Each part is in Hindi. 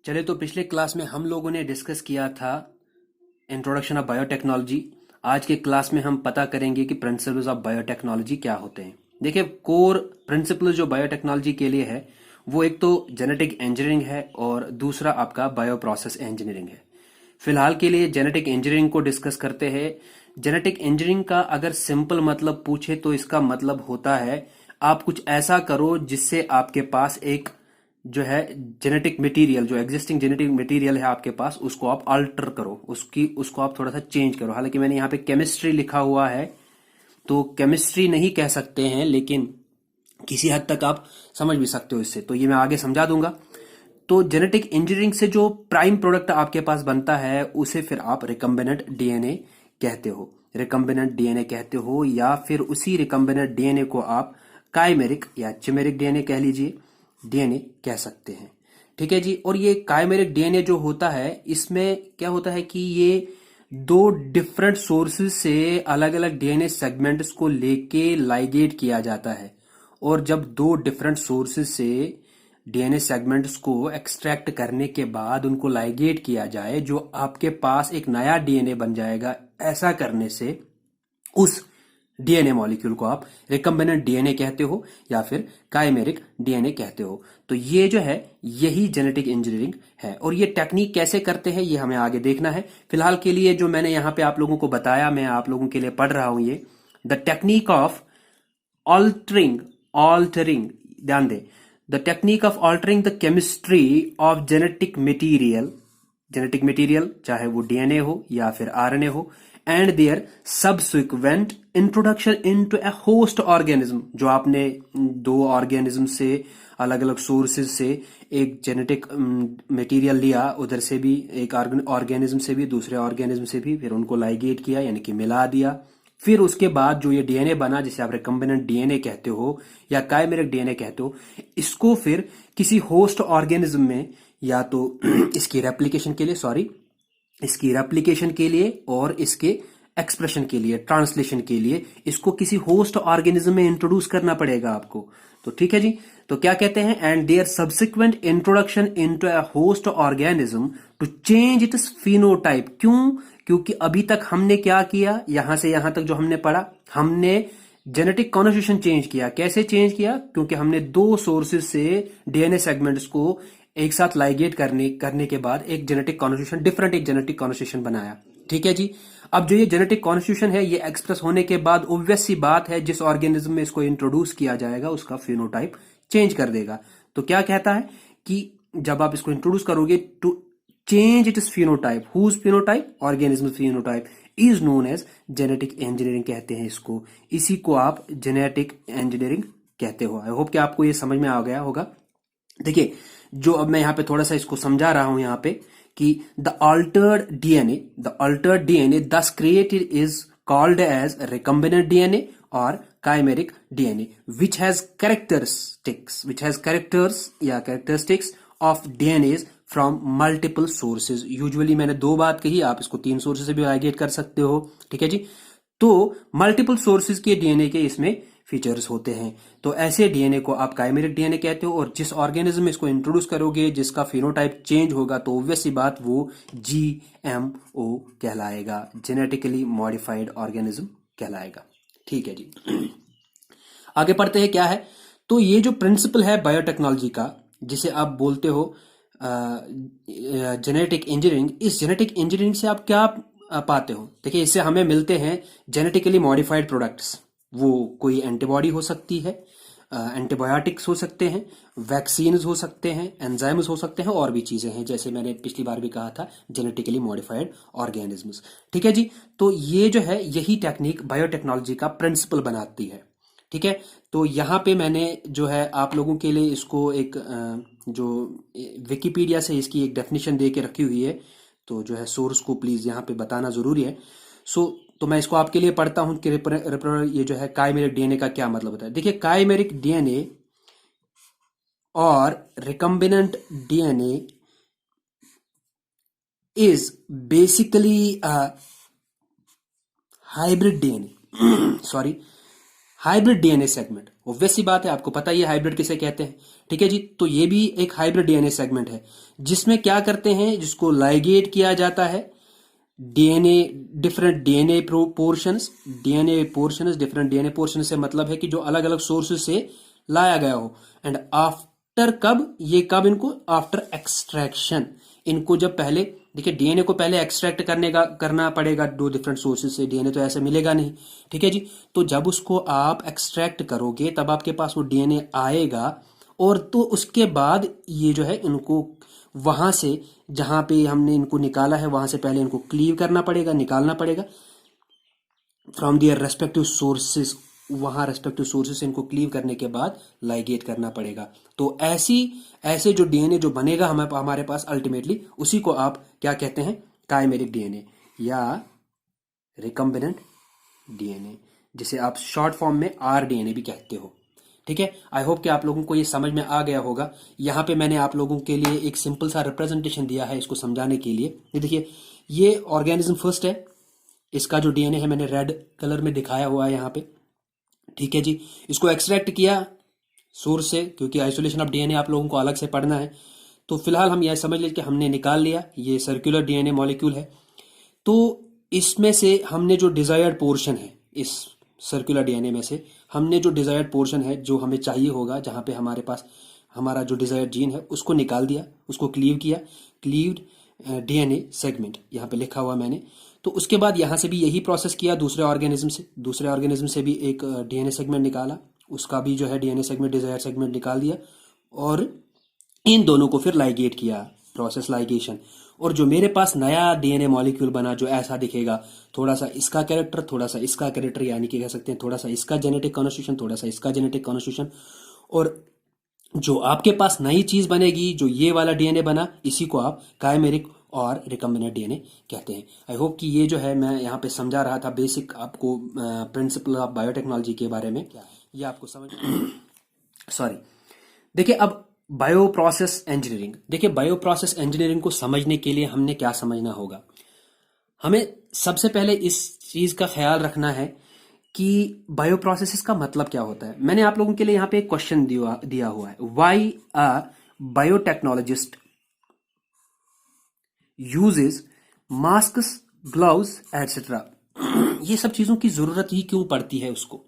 चले तो पिछले क्लास में हम लोगों ने डिस्कस किया था इंट्रोडक्शन ऑफ बायोटेक्नोलॉजी। आज के क्लास में हम पता करेंगे कि प्रिंसिपल्स ऑफ बायोटेक्नोलॉजी क्या होते हैं। देखिए, कोर प्रिंसिपल जो बायोटेक्नोलॉजी के लिए है वो एक तो जेनेटिक इंजीनियरिंग है और दूसरा आपका बायो प्रोसेस इंजीनियरिंग है। फिलहाल के लिए जेनेटिक इंजीनियरिंग को डिस्कस करते हैं। जेनेटिक इंजीनियरिंग का अगर सिंपल मतलब पूछे तो इसका मतलब होता है आप कुछ ऐसा करो जिससे आपके पास एक जो है जेनेटिक मटेरियल, जो एग्जिस्टिंग जेनेटिक मटेरियल है आपके पास, उसको आप अल्टर करो, उसको आप थोड़ा सा चेंज करो। हालांकि मैंने यहाँ पे केमिस्ट्री लिखा हुआ है तो केमिस्ट्री नहीं कह सकते हैं, लेकिन किसी हद तक आप समझ भी सकते हो इससे, तो ये मैं आगे समझा दूंगा। तो जेनेटिक इंजीनियरिंग से जो प्राइम प्रोडक्ट आपके पास बनता है उसे फिर आप रिकम्बिनेंट डीएनए कहते हो। रिकम्बिनेंट डीएनए कहते हो या फिर उसी रिकम्बिनेंट डीएनए को आप काइमेरिक या चिमेरिक डीएनए कह लीजिए, डीएनए कह सकते हैं। ठीक है जी। और ये काइमेरिक डीएनए जो होता है इसमें क्या होता है कि ये दो डिफरेंट सोर्सेज से अलग अलग डीएनए सेगमेंट्स को लेके लाइगेट किया जाता है। और जब दो डिफरेंट सोर्सेज से डीएनए सेगमेंट्स को एक्सट्रैक्ट करने के बाद उनको लाइगेट किया जाए, जो आपके पास एक नया डीएनए बन जाएगा। ऐसा करने से उस डीएनए मॉलिक्यूल को आप रिकम्बिनेंट डीएनए कहते हो या फिर काइमेरिक डीएनए कहते हो। तो ये जो है यही जेनेटिक इंजीनियरिंग है। और ये टेक्निक कैसे करते हैं ये हमें आगे देखना है। फिलहाल के लिए जो मैंने यहाँ पे आप लोगों को बताया, मैं आप लोगों के लिए पढ़ रहा हूं ये the technique of altering altering ध्यान दे, the technique of altering the chemistry of genetic material चाहे वो डीएनए हो या फिर आरएनए हो, and their subsequent introduction into a host organism. जो आपने दो ऑर्गेनिज्म से अलग अलग सोर्सेज से एक जेनेटिक मटेरियल लिया, उधर से भी एक ऑर्गेनिज्म से भी दूसरे ऑर्गेनिज्म से भी, फिर उनको लाइगेट किया यानी कि मिला दिया। फिर उसके बाद जो ये डीएनए बना जिसे आप रिकम्बिनेंट डीएनए कहते हो या काइमेरिक डीएनए कहते हो, इसको फिर किसी होस्ट ऑर्गेनिज्म में या तो इसकी रेप्लिकेशन के लिए, इसकी रेप्लिकेशन के लिए और इसके एक्सप्रेशन के लिए, ट्रांसलेशन के लिए इसको किसी होस्ट ऑर्गेनिज्म में इंट्रोड्यूस करना पड़ेगा आपको। तो ठीक है जी। तो क्या कहते हैं, and their subsequent introduction into a host organism to change its phenotype. क्यों? क्योंकि अभी तक हमने क्या किया, यहां से यहां तक जो हमने पढ़ा, हमने जेनेटिक कॉन्स्टिट्यूशन चेंज किया। कैसे चेंज किया? क्योंकि हमने दो सोर्सेज से डीएनए सेगमेंट्स को एक साथ लाइगेट करने के बाद एक जेनेटिक कॉन्स्टिट्यूशन, डिफरेंट एक जेनेटिक कॉन्स्टिट्यूशन बनाया। ठीक है जी। अब जो ये जेनेटिक कॉन्स्टिट्यूशन है ये एक्सप्रेस होने के बाद ऑब्वियस सी बात है जिस ऑर्गेनिज्म में इसको इंट्रोड्यूस किया जाएगा उसका फिनोटाइप चेंज कर देगा। तो क्या कहता है कि जब आप इसको इंट्रोड्यूस करोगे to change its phenotype, whose phenotype, organism phenotype, is known as genetic engineering कहते हैं इसको। इसी को आप जेनेटिक इंजीनियरिंग कहते हो। आई होप कि आपको ये समझ में आ गया होगा। देखिए, जो अब मैं यहाँ पे थोड़ा सा इसको समझा रहा हूं यहाँ पे कि the altered DNA thus created is called as recombinant DNA और chimeric DNA which has characters of DNA from multiple sources. Usually मैंने दो बात कही, आप इसको तीन सोर्सेज से भी आइडेट कर सकते हो। ठीक है जी। तो मल्टीपल सोर्सेज के डीएनए के इसमें फीचर्स होते हैं। तो ऐसे डीएनए को आप काइमेरिक डीएनए कहते हो। और जिस ऑर्गेनिज्म में इसको इंट्रोड्यूस करोगे जिसका फिनोटाइप चेंज होगा तो ऑब्वियस सी बात वो जीएमओ कहलाएगा, जेनेटिकली मॉडिफाइड ऑर्गेनिज्म कहलाएगा। ठीक है जी। आगे पढ़ते हैं क्या है। तो ये जो प्रिंसिपल है बायोटेक्नोलॉजी का जिसे आप बोलते हो जेनेटिक इंजीनियरिंग, इस जेनेटिक इंजीनियरिंग से आप क्या पाते हो? देखिए, इससे हमें मिलते हैं जेनेटिकली मॉडिफाइड प्रोडक्ट्स। वो कोई एंटीबॉडी हो सकती है, एंटीबायोटिक्स हो सकते हैं, वैक्सीन्स हो सकते हैं, एंजाइम्स हो सकते हैं, और भी चीजें हैं जैसे मैंने पिछली बार भी कहा था जेनेटिकली मॉडिफाइड ऑर्गेनिजम्स। ठीक है जी। तो ये जो है यही टेक्निक बायोटेक्नोलॉजी का प्रिंसिपल बनाती है। ठीक है। तो यहाँ पे मैंने जो है आप लोगों के लिए इसको एक जो विकिपीडिया से इसकी एक डेफिनेशन दे के रखी हुई है, तो जो है सोर्स को प्लीज यहाँ पे बताना जरूरी है। तो मैं इसको आपके लिए पढ़ता हूं कि ये जो है काइमेरिक डीएनए का क्या मतलब होता है। देखिए, काइमेरिक डीएनए और recombinant DNA is basically hybrid DNA sorry hybrid DNA segment, obvious सी बात है, आपको पता ही है हाइब्रिड किसे कहते हैं। ठीक है जी, तो ये भी एक हाइब्रिड डीएनए सेगमेंट है, जिसमें क्या करते हैं, जिसको लाइगेट किया जाता है DNA, different DNA portions, different DNA portion से मतलब है कि जो अलग अलग सोर्सेज से लाया गया हो। एंड आफ्टर कब, ये कब इनको, आफ्टर एक्सट्रैक्शन, इनको जब पहले, देखिए डीएनए को पहले एक्सट्रैक्ट करना पड़ेगा दो डिफरेंट सोर्सेज से, डीएनए तो ऐसे मिलेगा नहीं। ठीक है जी, तो जब उसको आप एक्सट्रैक्ट करोगे तब आपके पास वो डीएनए आएगा, और तो उसके बाद ये जो है इनको वहां से, जहां पे हमने इनको निकाला है वहां से पहले इनको क्लीव करना पड़ेगा, निकालना पड़ेगा फ्रॉम दियर रेस्पेक्टिव सोर्सेज, वहां रेस्पेक्टिव सोर्सेज से इनको क्लीव करने के बाद लाइगेट करना पड़ेगा। तो ऐसे जो डीएनए जो बनेगा हमारे पास अल्टीमेटली, उसी को आप क्या कहते हैं, काइमेरिक डीएनए या रिकम्बिनेंट डीएनए, जिसे आप शॉर्ट फॉर्म में आरडीएनए भी कहते हो। ठीक है, आई होप कि आप लोगों को ये समझ में आ गया होगा। यहाँ पे मैंने आप लोगों के लिए एक सिंपल सा रिप्रेजेंटेशन दिया है इसको समझाने के लिए। ये देखिए, ये ऑर्गेनिज्म फर्स्ट है, इसका जो डीएनए है मैंने रेड कलर में दिखाया हुआ है यहाँ पे। ठीक है जी, इसको एक्सट्रैक्ट किया सोर्स से, क्योंकि आइसोलेशन ऑफ डीएनए आप लोगों को अलग से पढ़ना है। तो फिलहाल हम यह समझ लें कि हमने निकाल लिया, ये सर्कुलर डीएनए मॉलिक्यूल है। तो इसमें से हमने जो डिजायर्ड पोर्शन है, इस सर्कुलर डीएनए में से हमने जो डिजायर्ड पोर्शन है जो हमें चाहिए होगा, जहां पे हमारे पास हमारा जो डिजायर्ड जीन है उसको निकाल दिया, उसको क्लीव किया, क्लीव्ड डीएनए सेगमेंट यहाँ पे लिखा हुआ मैंने। तो उसके बाद यहाँ से भी यही प्रोसेस किया, दूसरे ऑर्गेनिज्म से भी एक डीएनए सेगमेंट निकाला, उसका भी जो है डीएनए सेगमेंट, डिजायर्ड सेगमेंट निकाल दिया, और इन दोनों को फिर लाइगेट किया, प्रोसेस लाइगेशन। और जो मेरे पास नया डीएनए मॉलिक्यूल बना जो ऐसा दिखेगा, थोड़ा सा इसका कैरेक्टर, थोड़ा सा इसका कैरेक्टर, यानी कि कह सकते हैं थोड़ा सा इसका जेनेटिक कॉन्स्टिट्यूशन, थोड़ा सा इसका जेनेटिक कॉन्स्टिट्यूशन, और जो आपके पास नई चीज बनेगी, जो ये वाला डीएनए बना, इसी को आप काइमेरिक और रिकम्बिनेंट डीएनए कहते हैं। आई होप कि ये जो है मैं यहाँ पे समझा रहा था बेसिक आपको प्रिंसिपल ऑफ बायोटेक्नोलॉजी के बारे में, ये आपको समझ सॉरी। देखिए अब बायो प्रोसेस इंजीनियरिंग, देखिए बायो प्रोसेस इंजीनियरिंग को समझने के लिए हमने क्या समझना होगा, हमें सबसे पहले इस चीज का ख्याल रखना है कि बायो प्रोसेसेस का मतलब क्या होता है। मैंने आप लोगों के लिए यहाँ पे एक क्वेश्चन दिया हुआ है, why a biotechnologist uses masks, gloves etcetera. ये सब चीजों की जरूरत ही क्यों पड़ती है उसको।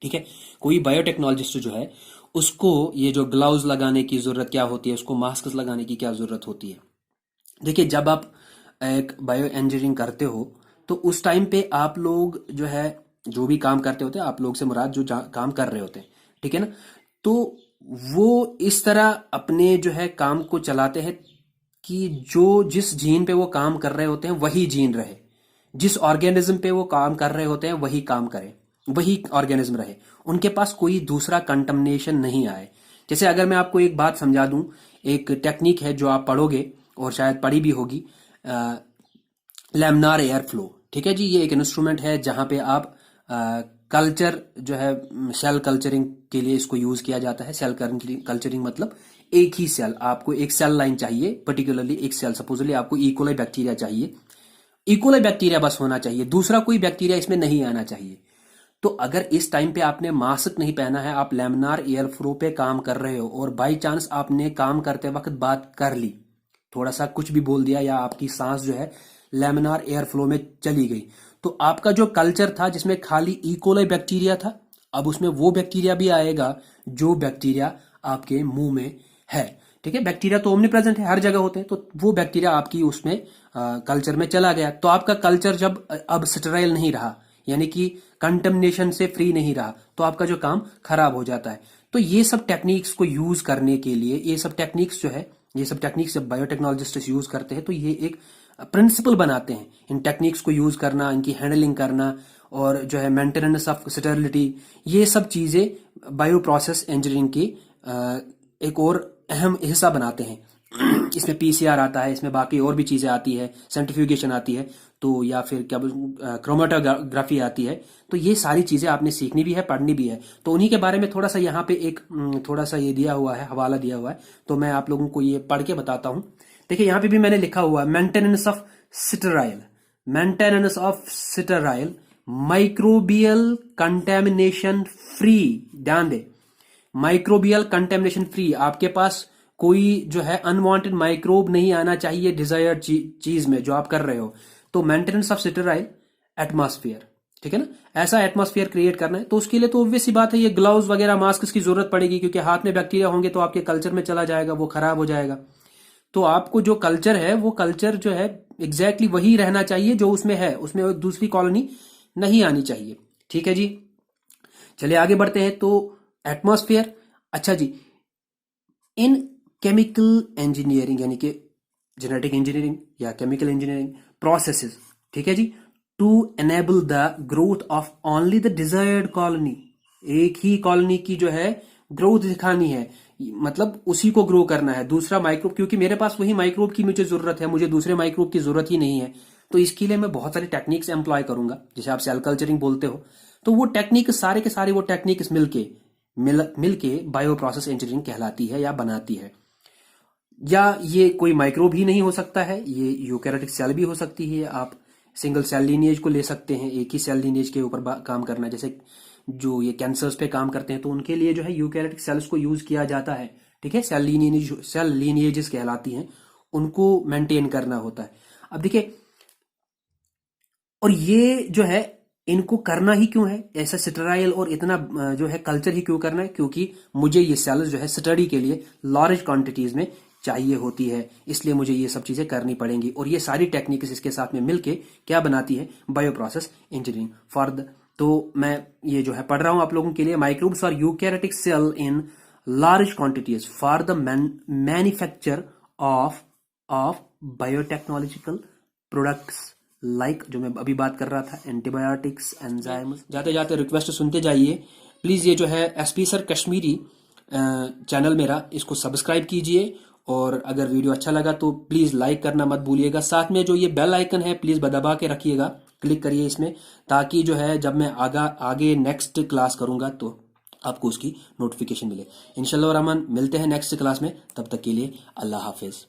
ठीक है, कोई बायोटेक्नोलॉजिस्ट जो है उसको ये जो ग्लव्स लगाने की जरूरत क्या होती है, उसको मास्क लगाने की क्या जरूरत होती है। देखिए जब आप एक बायो इंजीनियरिंग करते हो तो उस टाइम पे आप लोग जो है जो भी काम करते होते हैं, आप लोग से मुराद जो काम कर रहे होते हैं, ठीक है ना, तो वो इस तरह अपने जो है काम को चलाते हैं कि जो जिस जीन पे वो काम कर रहे होते हैं वही जीन रहे, जिस ऑर्गेनिज्म पे वो काम कर रहे होते हैं वही काम करे, वही ऑर्गेनिज्म रहे, उनके पास कोई दूसरा कंटमनेशन नहीं आए। जैसे अगर मैं आपको एक बात समझा दूं, एक टेक्निक है जो आप पढ़ोगे और शायद पढ़ी भी होगी, लैमिनार एयर फ्लो। ठीक है जी, ये एक इंस्ट्रूमेंट है जहां पे आप कल्चर जो है सेल कल्चरिंग के लिए इसको यूज किया जाता है। सेल कल्चरिंग मतलब एक ही सेल, आपको एक सेल लाइन चाहिए, पर्टिकुलरली एक सेल, सपोजली आपको इकोलाई बैक्टीरिया चाहिए, इकोलाई बैक्टीरिया बस होना चाहिए, दूसरा कोई बैक्टीरिया इसमें नहीं आना चाहिए। तो अगर इस टाइम पे आपने मास्क नहीं पहना है, आप लैमिनार एयर फ्लो पे काम कर रहे हो और बाई चांस आपने काम करते वक्त बात कर ली, थोड़ा सा कुछ भी बोल दिया, या आपकी सांस जो है लैमिनार एयर फ्लो में चली गई, तो आपका जो कल्चर था जिसमें खाली इकोलाई बैक्टीरिया था, अब उसमें वो बैक्टीरिया भी आएगा जो बैक्टीरिया आपके मुंह में है। ठीक है, बैक्टीरिया तो ओमनी प्रेजेंट है, हर जगह होते हैं, तो वो बैक्टीरिया आपकी उसमें कल्चर में चला गया, तो आपका कल्चर जब अब स्टेराइल नहीं रहा, यानी कि कंटेमिनेशन से फ्री नहीं रहा, तो आपका जो काम खराब हो जाता है। तो ये सब टेक्निक्स को यूज करने के लिए, ये सब टेक्निक्स जो है, ये सब टेक्निक्स जब बायोटेक्नोलॉजिस्ट यूज करते हैं तो ये एक प्रिंसिपल बनाते हैं, इन टेक्निक्स को यूज करना, इनकी हैंडलिंग करना, और जो है मेंटेनेंस ऑफ स्टेरिलिटी, ये सब चीजें बायो प्रोसेस इंजीनियरिंग की एक और अहम हिस्सा बनाते हैं। इसमें पीसीआर आता है, इसमें बाकी और भी चीजें आती है, सेंट्रीफ्यूगेशन आती है, तो या फिर क्या क्रोमेटोग्राफी आती है, तो ये सारी चीजें आपने सीखनी भी है, पढ़नी भी है। तो उन्हीं के बारे में थोड़ा सा यहाँ पे एक थोड़ा सा ये दिया हुआ है, हवाला दिया हुआ है, तो मैं आप लोगों को ये पढ़ के बताता हूँ। देखिए यहाँ पे भी मैंने लिखा हुआ है maintenance of sterile, maintenance of sterile microbial contamination free. ध्यान दे, माइक्रोबियल कंटेमिनेशन फ्री, आपके पास कोई जो है अनवांटेड माइक्रोब नहीं आना चाहिए डिजायर्ड चीज में जो आप कर रहे हो। तो मेंटेनेंस ऑफ स्टेराइल एटमॉस्फेयर, ठीक है ना, ऐसा एटमॉस्फेयर क्रिएट करना है। तो उसके लिए तो ऑब्वियस सी बात है, ये ग्लव्स वगैरह मास्क की जरूरत पड़ेगी, क्योंकि हाथ में बैक्टीरिया होंगे तो आपके कल्चर में चला जाएगा, वो खराब हो जाएगा। तो आपको जो कल्चर है वो कल्चर जो है एग्जैक्टली वही रहना चाहिए जो उसमें है, उसमें दूसरी कॉलोनी नहीं आनी चाहिए। ठीक है जी, चलिए आगे बढ़ते हैं। तो एटमॉस्फेयर, अच्छा जी, इन केमिकल इंजीनियरिंग यानी कि जेनेटिक इंजीनियरिंग या केमिकल इंजीनियरिंग प्रोसेसेस, ठीक है जी, to enable the growth of only the desired colony, एक ही कॉलोनी की जो है ग्रोथ दिखानी है, मतलब उसी को ग्रो करना है। दूसरा माइक्रोब, क्योंकि मेरे पास वही माइक्रोब की मुझे जरूरत है, मुझे दूसरे माइक्रोब की जरूरत ही नहीं है। तो इसके लिए मैं बहुत सारी टेक्निक्स एम्प्लॉय करूंगा, जैसे आप सेल कल्चरिंग बोलते हो। तो वो टेक्निक सारे के सारे वो टेक्निक्स मिलके बायो प्रोसेस इंजीनियरिंग कहलाती है या बनाती है। या ये कोई माइक्रोब ही नहीं हो सकता है, ये यूकैरियोटिक सेल भी हो सकती है। आप सिंगल सेल लीनिएज को ले सकते हैं, एक ही सेल लीनिएज के ऊपर काम करना, जैसे जो ये कैंसर्स पे काम करते हैं तो उनके लिए जो है यूकैरियोटिक सेल्स को यूज किया जाता है। ठीक है, सेल लीनिएजेस कहलाती हैं, उनको मेंटेन करना होता है। अब देखिए, और ये जो है इनको करना ही क्यों है, ऐसा स्टेराइल और इतना जो है कल्चर ही क्यों करना है, क्योंकि मुझे ये सेल्स जो है स्टडी के लिए लार्ज क्वांटिटीज में चाहिए होती है, इसलिए मुझे ये सब चीजें करनी पड़ेंगी। और ये सारी टेक्निक्स इसके साथ में मिलके क्या बनाती है, bio process engineering for the. तो मैं ये जो है पढ़ रहा हूं आप लोगों के लिए, microbes or eukaryotic cell in large quantities for the manufacture of biotechnological products like, जो मैं अभी बात कर रहा था, एंटीबायोटिक्स, एंजाइम्स। जाते जाते रिक्वेस्ट सुनते जाइए प्लीज, ये जो है एसपी सर कश्मीरी चैनल मेरा, इसको सब्सक्राइब कीजिए। और अगर वीडियो अच्छा लगा तो प्लीज लाइक करना मत भूलिएगा। साथ में जो ये बेल आइकन है प्लीज दबा के रखिएगा, क्लिक करिए इसमें, ताकि जो है जब मैं आगे नेक्स्ट क्लास करूंगा तो आपको उसकी नोटिफिकेशन मिले। इंशाल्लाह रहमान मिलते हैं नेक्स्ट क्लास में, तब तक के लिए अल्लाह हाफिज।